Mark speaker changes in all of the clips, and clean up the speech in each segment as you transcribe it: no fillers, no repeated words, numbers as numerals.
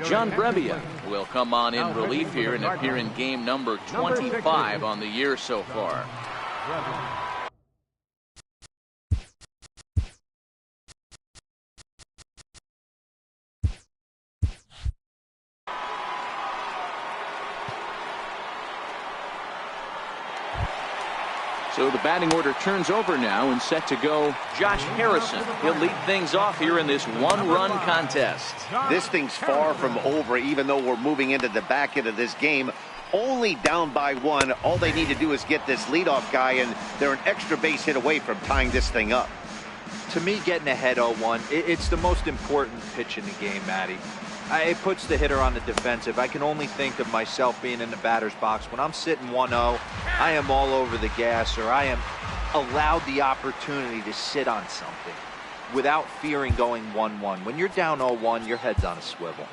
Speaker 1: John Brebbia will come on in relief here and appear in game number 25 on the year so far. So the batting order turns over now and set to go Josh Harrison. He'll lead things off here in this one-run contest.
Speaker 2: This thing's far from over, even though we're moving into the back end of this game. Only down by one. All they need to do is get this leadoff guy, and they're an extra base hit away from tying this thing up.
Speaker 3: To me, getting ahead 0-1, it's the most important pitch in the game, Matty. It puts the hitter on the defensive. I can only think of myself being in the batter's box. When I'm sitting 1-0, I am all over the gas, or I am allowed the opportunity to sit on something without fearing going 1-1. When you're down 0-1, your head's on a swivel.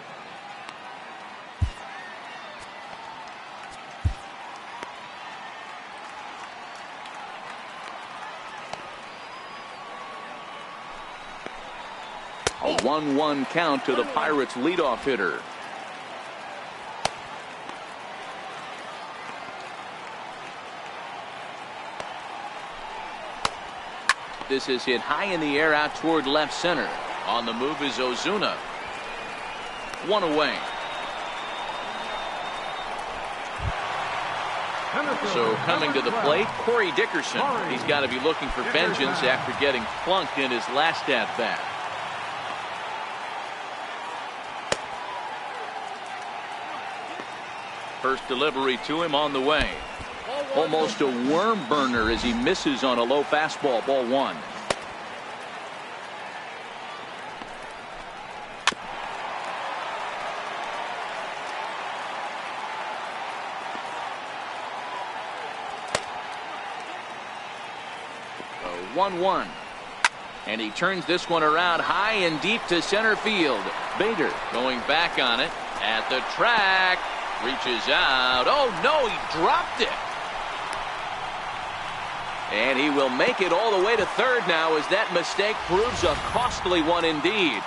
Speaker 1: A 1-1 count to the Pirates leadoff hitter. This is hit high in the air out toward left center. On the move is Ozuna. One away. So coming to the plate, Corey Dickerson. He's got to be looking for vengeance after getting plunked in his last at-bat. First delivery to him on the way. Almost a worm burner as he misses on a low fastball. Ball one. A 1-1. And he turns this one around high and deep to center field. Bader going back on it at the track. Reaches out. Oh, no, he dropped it. And he will make it all the way to third now as that mistake proves a costly one indeed.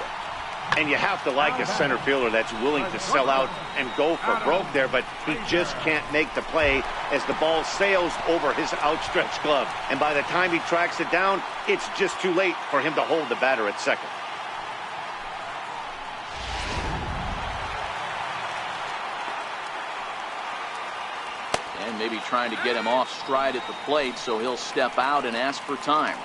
Speaker 2: And you have to like a center fielder that's willing to sell out and go for broke there, but he just can't make the play as the ball sails over his outstretched glove. And by the time he tracks it down, it's just too late for him to hold the batter at second.
Speaker 1: And maybe trying to get him off stride at the plate, so he'll step out and ask for time.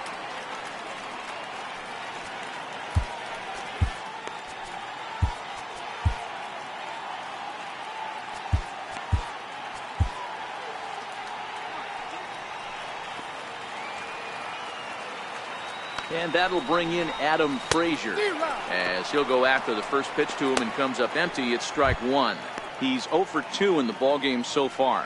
Speaker 1: And that'll bring in Adam Frazier as he'll go after the first pitch to him and comes up empty. It's strike one. He's 0 for 2 in the ballgame so far.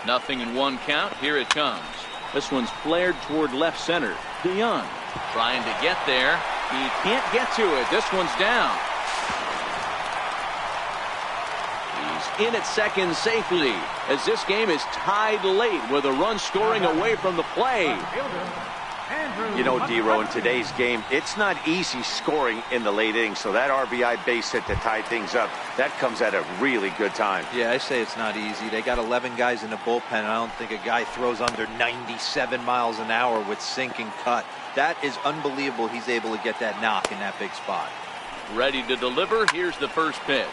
Speaker 1: Nothing in one count. Here it comes. This one's flared toward left center. DeYoung trying to get there. He can't get to it. This one's down. He's in at second safely as this game is tied late with a run scoring away from the play.
Speaker 2: You know, D-Row, in today's game, it's not easy scoring in the late innings, so that RBI base hit to tie things up, that comes at a really good time.
Speaker 3: Yeah, I say it's not easy. They got 11 guys in the bullpen, and I don't think a guy throws under 97 miles an hour with sink and cut. That is unbelievable he's able to get that knock in that big spot.
Speaker 1: Ready to deliver. Here's the first pitch.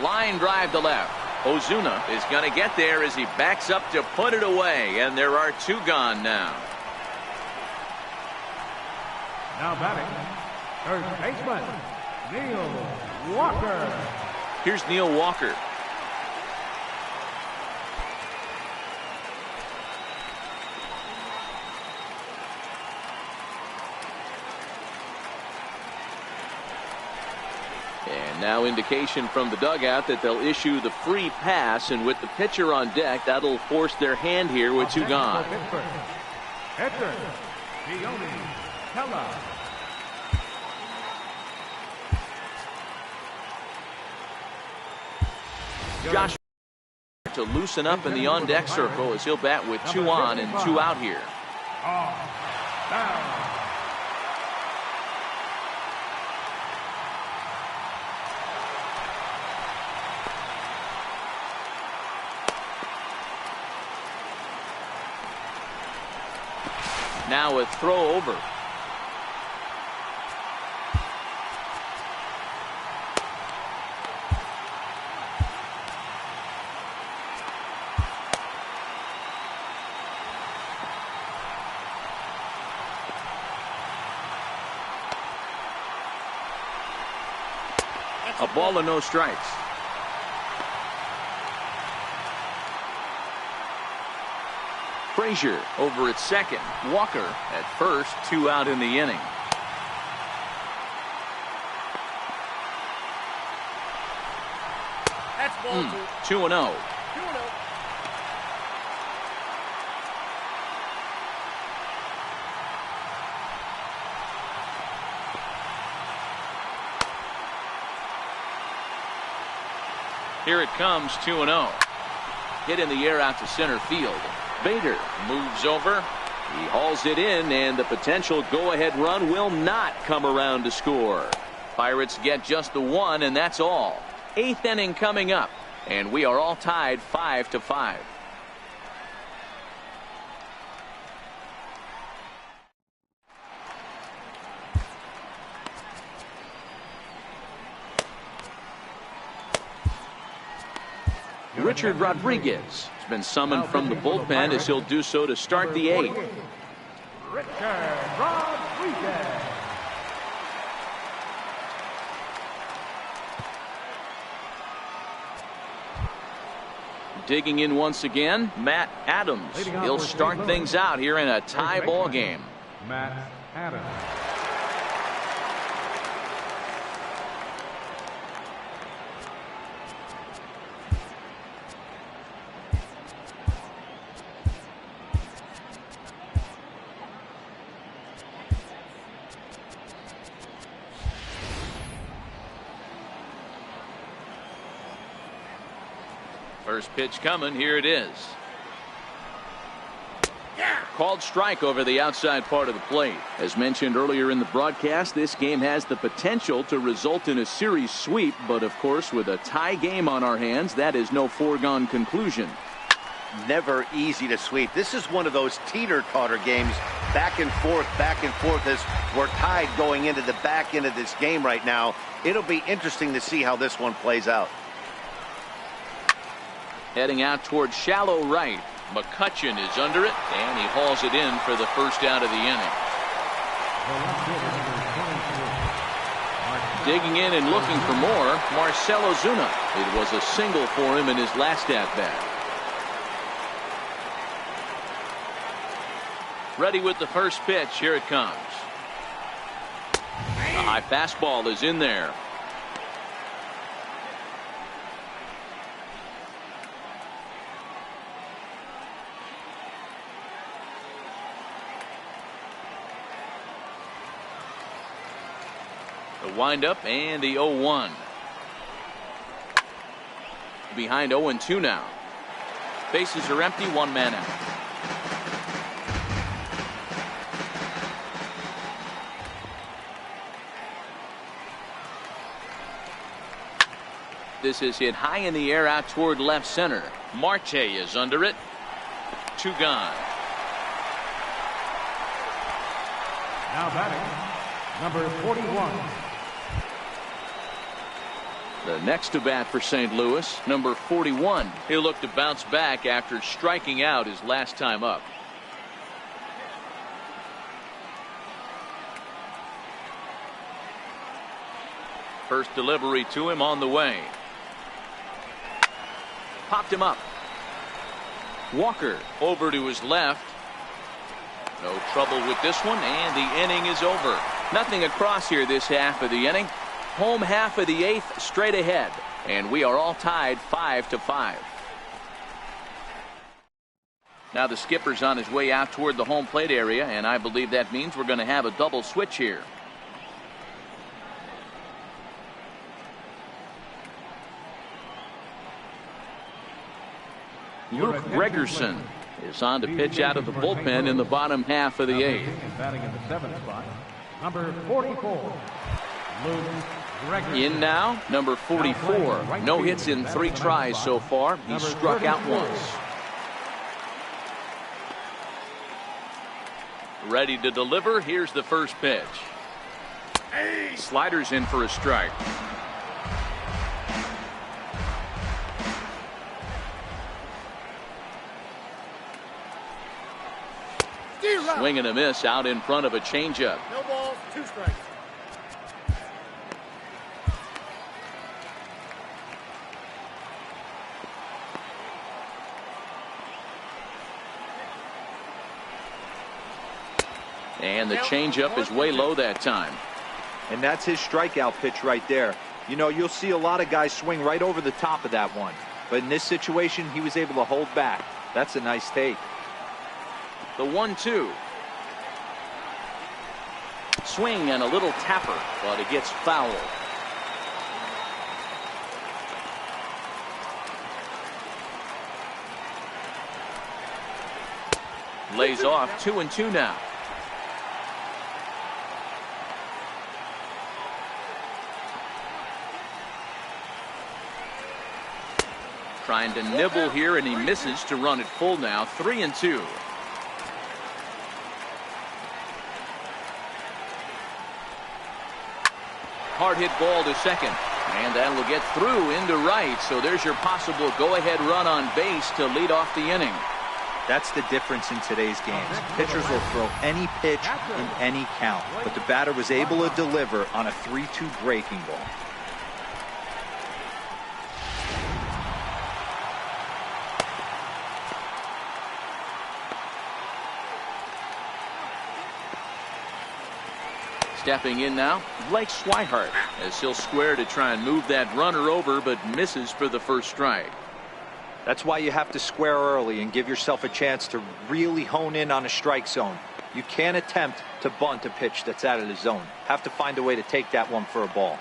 Speaker 1: Line drive to left. Ozuna is going to get there as he backs up to put it away, and there are two gone now.
Speaker 4: Now batting, third baseman, Neil Walker.
Speaker 1: Here's Neil Walker. And now indication from the dugout that they'll issue the free pass, and with the pitcher on deck, that'll force their hand here with two gone.
Speaker 4: Hector Leone Tella.
Speaker 1: Josh To loosen up in the on-deck circle as he'll bat with 2 on and 2 out here. Now a throw over. A ball and no strikes. Frazier over at second. Walker at first. 2 out in the inning.
Speaker 5: That's ball 2.
Speaker 1: 2-0. Here it comes, 2-0. Hit in the air out to center field. Bader moves over. He hauls it in, and the potential go-ahead run will not come around to score. Pirates get just the 1, and that's all. 8th inning coming up, and we are all tied 5-5. Richard Rodriguez has been summoned from the bullpen as he'll do so to start the 8th.
Speaker 4: Richard Rodriguez.
Speaker 1: Digging in once again, Matt Adams. He'll start things out here in a tie ball game.
Speaker 4: Matt Adams.
Speaker 1: First pitch coming. Here it is. Called strike over the outside part of the plate. As mentioned earlier in the broadcast, this game has the potential to result in a series sweep, but of course with a tie game on our hands, that is no foregone conclusion.
Speaker 2: Never easy to sweep. This is one of those teeter-totter games, back and forth as we're tied going into the back end of this game right now. It'll be interesting to see how this one plays out.
Speaker 1: Heading out towards shallow right. McCutchen is under it, and he hauls it in for the first out of the inning. Digging in and looking for more, Marcell Ozuna. It was a single for him in his last at-bat. Ready with the first pitch. Here it comes. A high fastball is in there. The windup and the 0-1. Behind 0-2 now. Bases are empty, 1 man out. This is hit high in the air out toward left center. Marte is under it. 2 gone.
Speaker 4: Now batting, number 41.
Speaker 1: The next to bat for St. Louis, number 41. He'll look to bounce back after striking out his last time up. First delivery to him on the way. Popped him up. Walker over to his left. No trouble with this one, and the inning is over. Nothing across here this half of the inning. Home half of the 8th straight ahead, and we are all tied 5-5. Now the skipper's on his way out toward the home plate area, and I believe that means we're going to have a double switch here. Luke Gregerson is on to pitch out of the bullpen in the bottom half of the eighth.
Speaker 4: Batting in the 7th spot, number 44, Luke Gregerson.
Speaker 1: In now, number 44. No hits in 3 tries so far. He's struck out once. Ready to deliver. Here's the first pitch. Sliders in for a strike. Swing and a miss out in front of a changeup.
Speaker 5: No balls, 2 strikes.
Speaker 1: And the changeup is way low that time.
Speaker 3: And that's his strikeout pitch right there. You know, you'll see a lot of guys swing right over the top of that one. But in this situation, he was able to hold back. That's a nice take.
Speaker 1: The 1-2. Swing and a little tapper, but it gets foul. Lays off 2-2 now. Trying to nibble here, and he misses to run it full now. 3-2. Hard hit ball to second, and that will get through into right. So there's your possible go-ahead run on base to lead off the inning.
Speaker 3: That's the difference in today's games. Pitchers will throw any pitch in any count, but the batter was able to deliver on a 3-2 breaking ball.
Speaker 1: Stepping in now, Blake Swihart, as he'll square to try and move that runner over, but misses for the first strike.
Speaker 3: That's why you have to square early and give yourself a chance to really hone in on a strike zone. You can't attempt to bunt a pitch that's out of the zone. Have to find a way to take that one for a ball.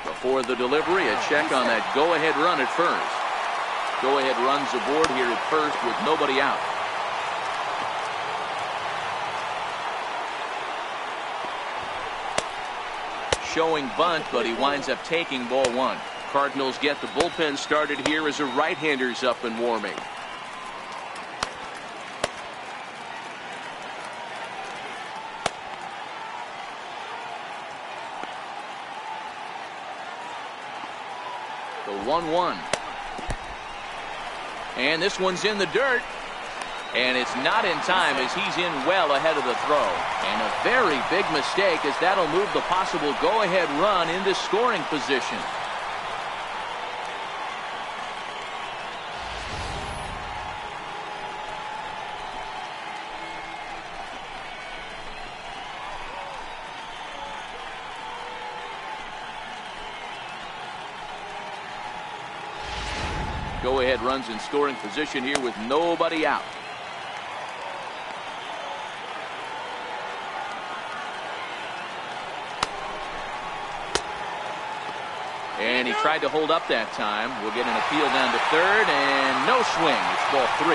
Speaker 1: Before the delivery, a check on that go-ahead run at first. Go-ahead runs aboard here at first with nobody out. Showing bunt, but he winds up taking ball 1. Cardinals get the bullpen started here as a right-hander's up and warming. The 1-1. And this one's in the dirt. And it's not in time as he's in well ahead of the throw. And a very big mistake, as that'll move the possible go-ahead run into scoring position. Go-ahead runs in scoring position here with nobody out. And he tried to hold up that time. We'll get an appeal down to third, and no swing. It's ball 3.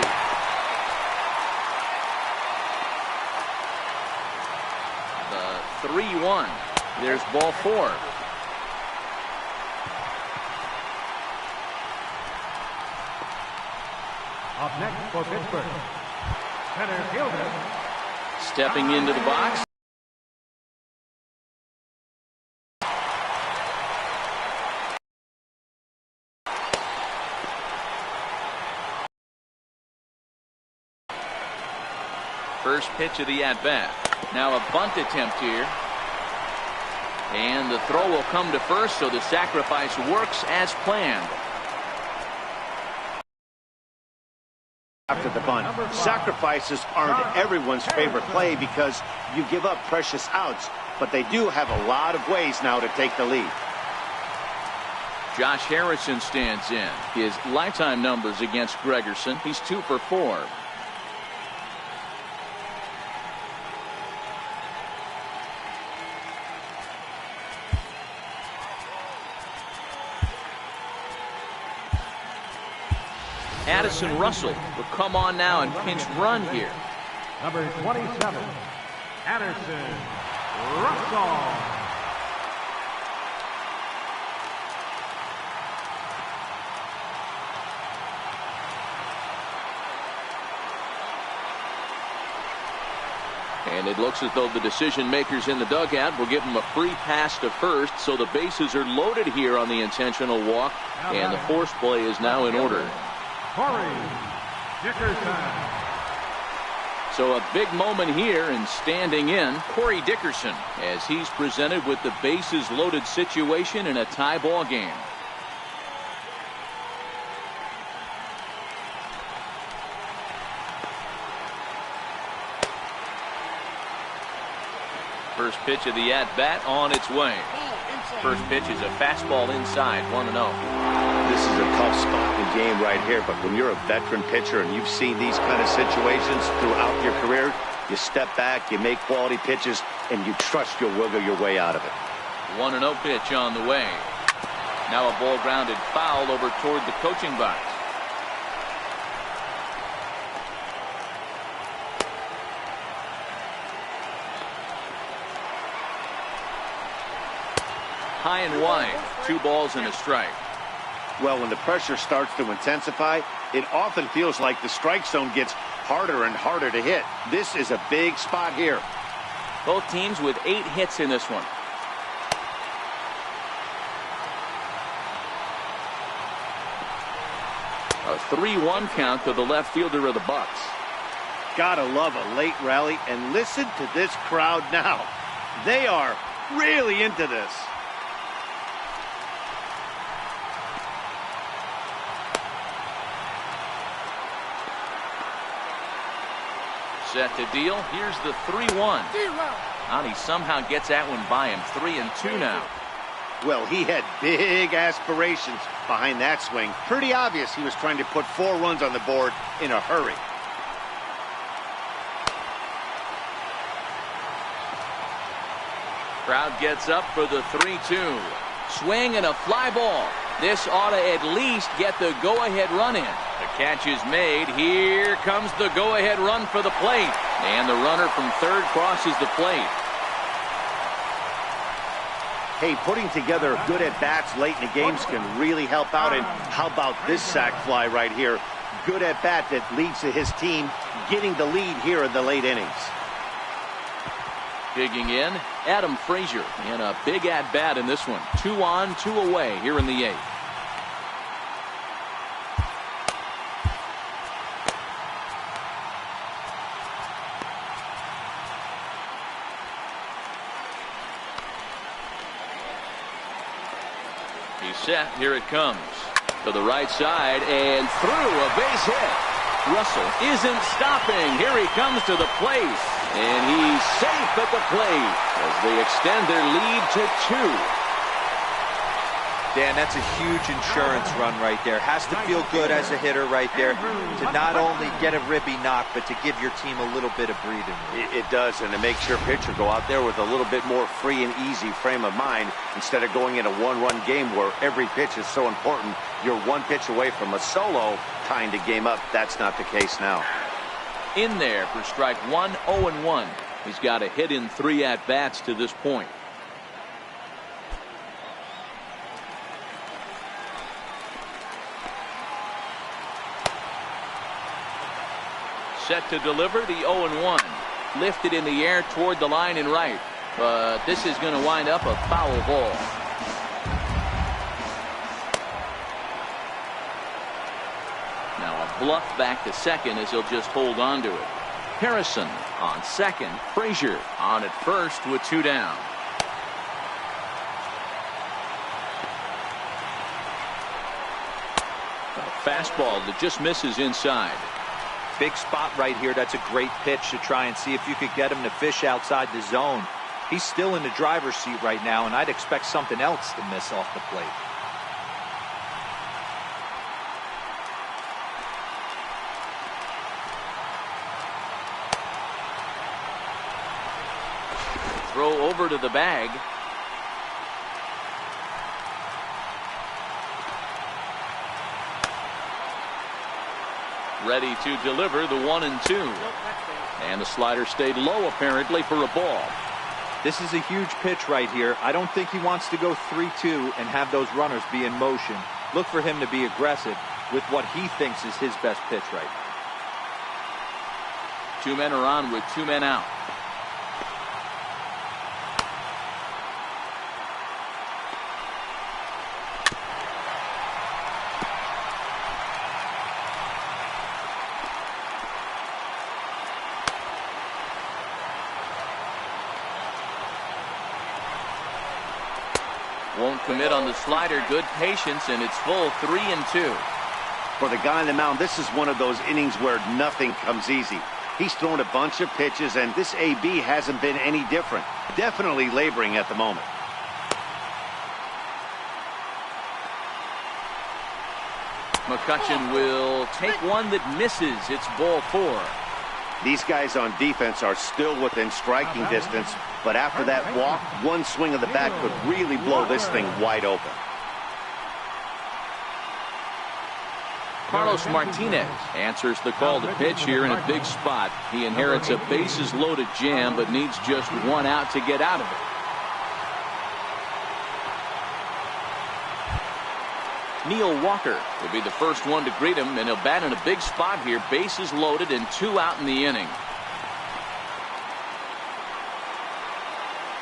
Speaker 1: The 3-1. There's ball 4.
Speaker 4: Up next for Pittsburgh, center fielder.
Speaker 1: Stepping into the box. First pitch of the at-bat. Now a bunt attempt here. And the throw will come to first, so the sacrifice works as planned.
Speaker 2: After the bunt, sacrifices aren't everyone's favorite play because you give up precious outs, but they do have a lot of ways now to take the lead.
Speaker 1: Josh Harrison stands in. His lifetime numbers against Gregerson, he's 2 for 4. Addison Russell will come on now and pinch run here.
Speaker 4: Number 27, Addison Russell.
Speaker 1: And it looks as though the decision makers in the dugout will give him a free pass to first, so the bases are loaded here on the intentional walk, and the force play is now in order.
Speaker 4: Corey Dickerson.
Speaker 1: So a big moment here, and standing in, Corey Dickerson, as he's presented with the bases loaded situation in a tie ball game. First pitch of the at-bat on its way. First pitch is a fastball inside, 1-0.
Speaker 2: This is a tough spot in the game right here, but when you're a veteran pitcher and you've seen these kind of situations throughout your career, you step back, you make quality pitches, and you trust you'll wiggle your way out of it.
Speaker 1: 1-0 pitch on the way. Now a ball grounded foul over toward the coaching box. High and wide, 2 balls and a strike.
Speaker 2: Well, when the pressure starts to intensify, it often feels like the strike zone gets harder and harder to hit. This is a big spot here.
Speaker 1: Both teams with 8 hits in this one. A 3-1 count to the left fielder of the Bucks.
Speaker 2: Gotta love a late rally, and listen to this crowd now. They are really into this.
Speaker 1: Set to deal. Here's the 3-1. And he somehow gets that one by him. 3-2 now.
Speaker 2: Well, he had big aspirations behind that swing. Pretty obvious he was trying to put 4 runs on the board in a hurry.
Speaker 1: Crowd gets up for the 3-2. Swing and a fly ball. This ought to at least get the go-ahead run in. The catch is made. Here comes the go-ahead run for the plate. And the runner from third crosses the plate.
Speaker 2: Hey, putting together good at-bats late in the games can really help out. And how about this sac fly right here? Good at-bat that leads to his team getting the lead here in the late innings.
Speaker 1: Digging in, Adam Frazier, and a big at-bat in this one. 2 on, 2 away here in the 8th. He's set. Here it comes. To the right side and through, a base hit. Russell isn't stopping. Here he comes to the plate. And he's safe at the plate as they extend their lead to 2.
Speaker 3: Dan, that's a huge insurance run right there. Has to feel good as a hitter right there to not only get a ribby knock, but to give your team a little bit of breathing room.
Speaker 2: It does, and it makes your pitcher go out there with a little bit more free and easy frame of mind instead of going in a 1-run game where every pitch is so important. You're 1 pitch away from a solo tying the game up. That's not the case now.
Speaker 1: In there for strike 1, 0-1. He's got a hit in 3 at-bats to this point. Set to deliver the 0-1. Lifted in the air toward the line and right. But this is going to wind up a foul ball. Now a bluff back to second as he'll just hold on to it. Harrison on second. Frazier on at first with 2 down. A fastball that just misses inside.
Speaker 3: Big spot right here. That's a great pitch to try and see if you could get him to fish outside the zone. He's still in the driver's seat right now, and I'd expect something else to miss off the plate.
Speaker 1: Throw over to the bag. ready to deliver the 1-2. And the slider stayed low apparently for a ball.
Speaker 3: This is a huge pitch right here. I don't think he wants to go 3-2 and have those runners be in motion. Look for him to be aggressive with what he thinks is his best pitch right now.
Speaker 1: 2 men are on with 2 men out. Won't commit on the slider. Good patience, and it's full 3-2.
Speaker 2: For the guy on the mound, this is one of those innings where nothing comes easy. He's thrown a bunch of pitches, and this AB hasn't been any different. Definitely laboring at the moment.
Speaker 1: McCutchen will take one that misses. It's ball 4.
Speaker 2: These guys on defense are still within striking distance, but after that walk, one swing of the bat could really blow this thing wide open.
Speaker 1: Carlos Martinez answers the call to pitch here in a big spot. He inherits a bases loaded jam, but needs just 1 out to get out of it. Neil Walker will be the first one to greet him, and he'll bat in a big spot here. Bases loaded and 2 out in the inning.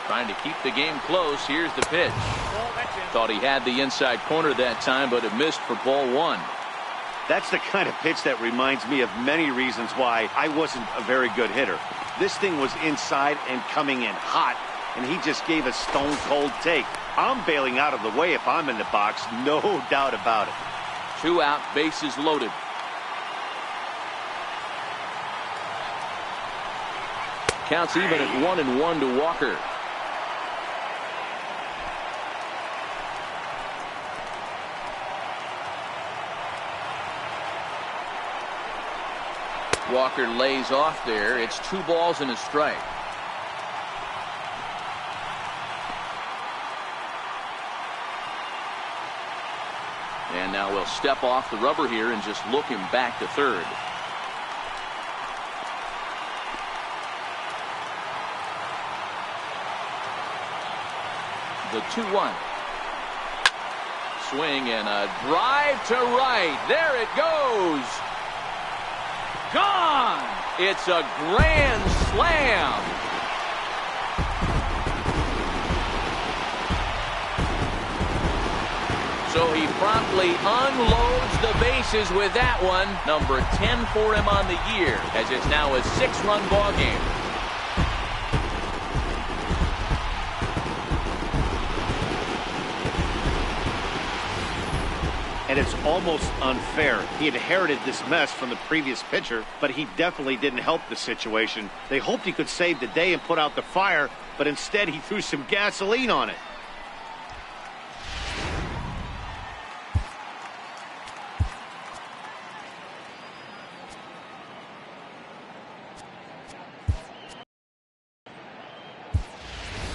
Speaker 1: Trying to keep the game close. Here's the pitch. Thought he had the inside corner that time, but it missed for ball 1.
Speaker 2: That's the kind of pitch that reminds me of many reasons why I wasn't a very good hitter. This thing was inside and coming in hot, and he just gave a stone-cold take. I'm bailing out of the way if I'm in the box, no doubt about it.
Speaker 1: 2 out, bases loaded. Counts even at 1-1 to Walker. Walker lays off there. It's 2 balls and a strike. And now we'll step off the rubber here and just look him back to third. The 2-1. Swing and a drive to right. There it goes. Gone. It's a grand slam. So he promptly unloads the bases with that one. Number 10 for him on the year, as it's now a 6-run ball game.
Speaker 2: And it's almost unfair. He inherited this mess from the previous pitcher, but he definitely didn't help the situation. They hoped he could save the day and put out the fire, but instead he threw some gasoline on it.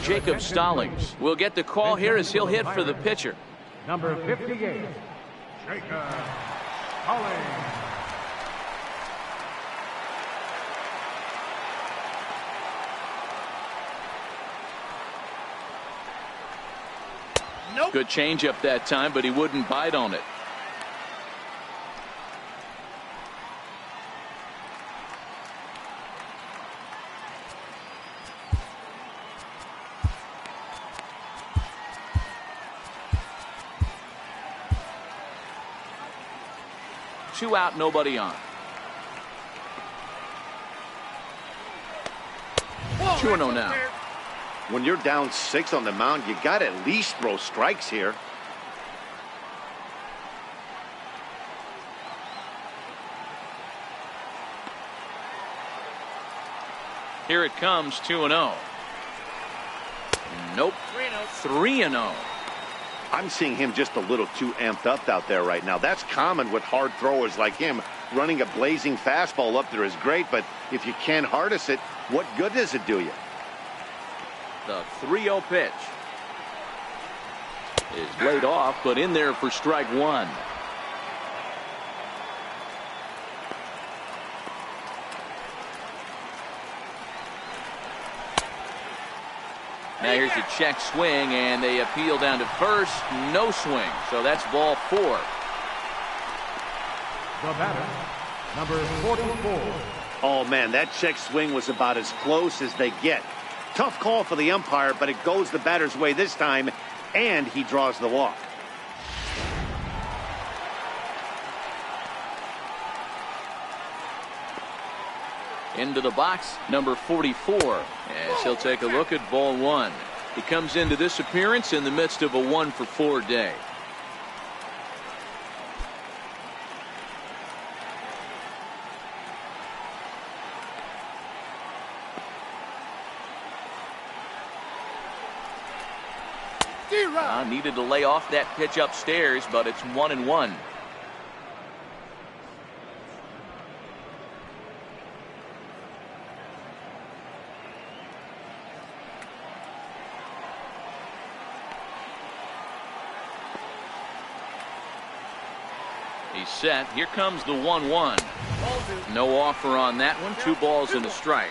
Speaker 1: Jacob Stallings will get the call here as he'll hit for the pitcher.
Speaker 4: Number 58, Jacob Stallings.
Speaker 2: Nope.
Speaker 1: Good changeup that time, but he wouldn't bite on it. Two out, nobody on. 2-0 now.
Speaker 2: When you're down 6 on the mound, you got to at least throw strikes here.
Speaker 1: Here it comes, 2-0. Nope. 3-0.
Speaker 2: I'm seeing him just a little too amped up out there right now. That's common with hard throwers like him. Running a blazing fastball up there is great, but if you can't harness it, what good does it do you?
Speaker 1: The 3-0 pitch is laid off, but in there for strike 1. Now here's a check swing, and they appeal down to first. No swing, so that's ball 4.
Speaker 4: The batter, number 44.
Speaker 2: Oh, man, that check swing was about as close as they get. Tough call for the umpire, but it goes the batter's way this time, and he draws the walk.
Speaker 1: Into the box, number 44, as he'll take a look at ball 1. He comes into this appearance in the midst of a 1-for-4 day. Needed to lay off that pitch upstairs, but it's 1-1. He's set. Here comes the 1-1. No offer on that one. 2 balls and a strike.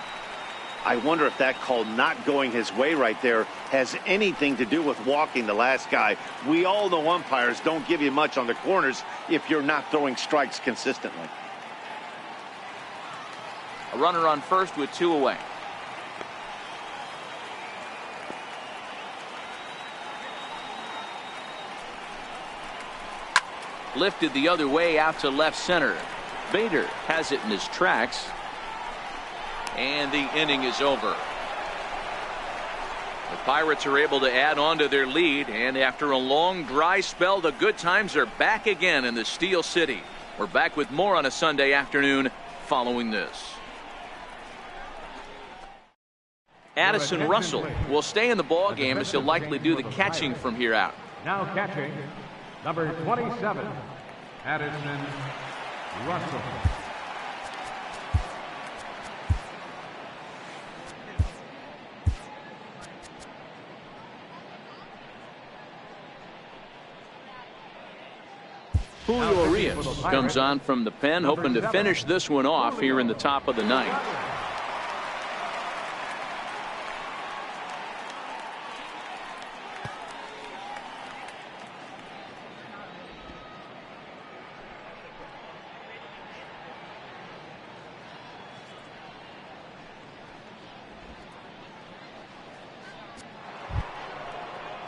Speaker 2: I wonder if that call not going his way right there has anything to do with walking the last guy. We all know umpires don't give you much on the corners if you're not throwing strikes consistently.
Speaker 1: A runner on first with 2 away. Lifted the other way out to left center. Bader has it in his tracks. And the inning is over. The Pirates are able to add on to their lead, and after a long dry spell, the good times are back again in the Steel City. We're back with more on a Sunday afternoon following this. Addison Russell will stay in the ball game as he'll likely do the catching from here out.
Speaker 4: Now catching, number 27, Addison Russell.
Speaker 1: Julio Urias comes on from the pen, hoping to finish this one off here in the top of the 9th.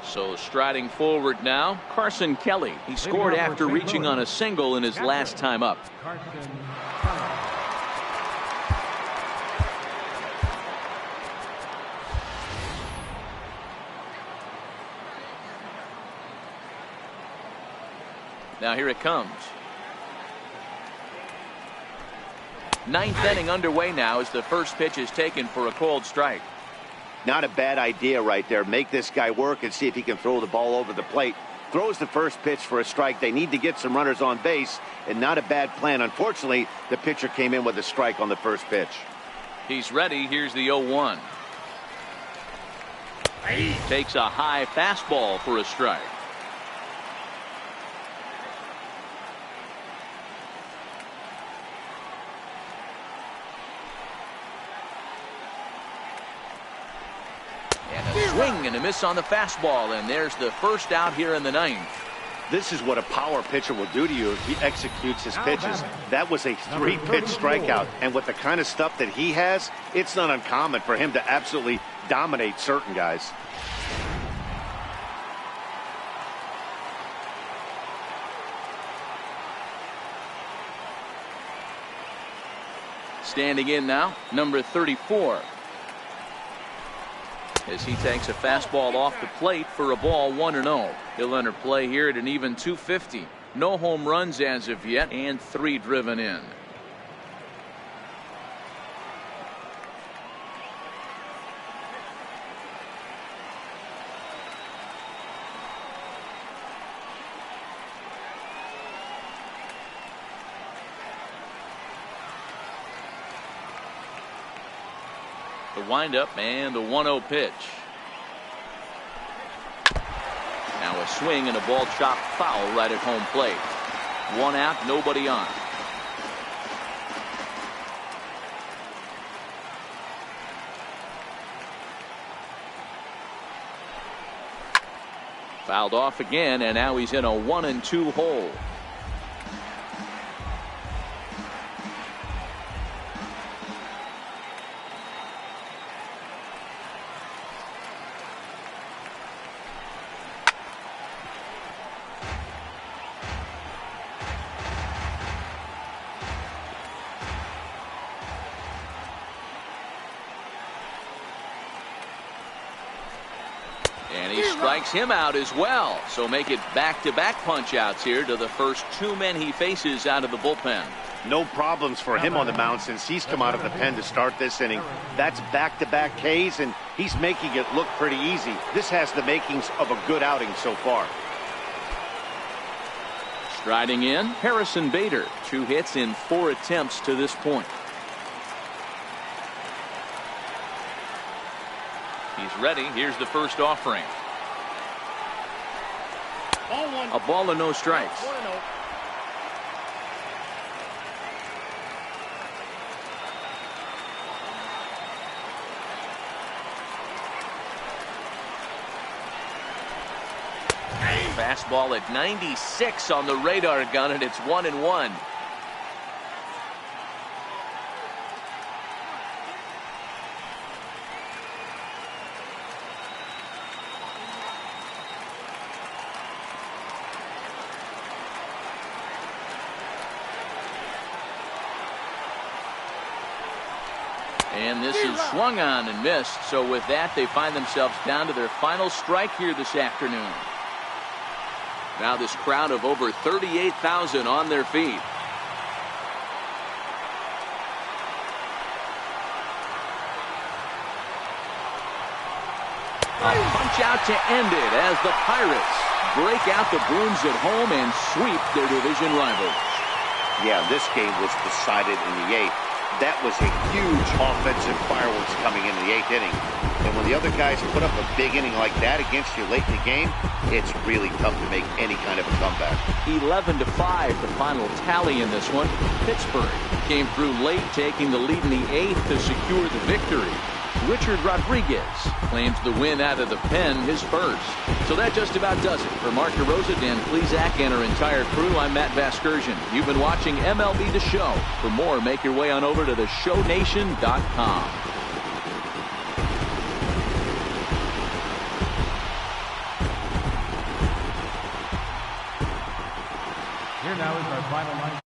Speaker 1: So striding forward now, Carson Kelly. He scored after reaching on a single in his last time up. Now here it comes. 9th inning underway now as the first pitch is taken for a called strike.
Speaker 2: Not a bad idea right there. Make this guy work and see if he can throw the ball over the plate. Throws the first pitch for a strike. They need to get some runners on base, and not a bad plan. Unfortunately, the pitcher came in with a strike on the first pitch.
Speaker 1: He's ready. Here's the 0-1. Takes a high fastball for a strike. Swing and a miss on the fastball, and there's the first out here in the 9th.
Speaker 2: This is what a power pitcher will do to you if he executes his pitches. That was a 3-pitch strikeout, and with the kind of stuff that he has, it's not uncommon for him to absolutely dominate certain guys.
Speaker 1: Standing in now, number 34. As he takes a fastball off the plate for a ball 1-0. He'll enter play here at an even 250. No home runs as of yet, and 3 driven in. The windup and the 1-0 pitch. Now a swing and a ball chopped foul right at home plate. 1 out, nobody on. Fouled off again, and now he's in a 1-2 hole. And he strikes him out as well. So make it back-to-back punch-outs here to the first 2 men he faces out of the bullpen.
Speaker 2: No problems for him on the mound since he's come out of the pen to start this inning. That's back-to-back Ks, and he's making it look pretty easy. This has the makings of a good outing so far.
Speaker 1: Striding in, Harrison Bader. 2 hits in 4 attempts to this point. He's ready. Here's the first offering. A ball and no strikes. Fastball at 96 on the radar gun, and it's 1-1. And this is swung on and missed. So with that, they find themselves down to their final strike here this afternoon. Now this crowd of over 38,000 on their feet. A punch out to end it as the Pirates break out the brooms at home and sweep their division rivals.
Speaker 2: Yeah, this game was decided in the 8th. That was a huge offensive fireworks coming into the 8th inning. And when the other guys put up a big inning like that against you late in the game, it's really tough to make any kind of a comeback.
Speaker 1: 11-5, the final tally in this one. Pittsburgh came through late, taking the lead in the 8th to secure the victory. Richard Rodriguez claims the win out of the pen, his first. So that just about does it. For Mark DeRosa, Dan Plesac, and our entire crew, I'm Matt Vasgersian. You've been watching MLB The Show. For more, make your way on over to theshownation.com.
Speaker 4: Here now is our final line.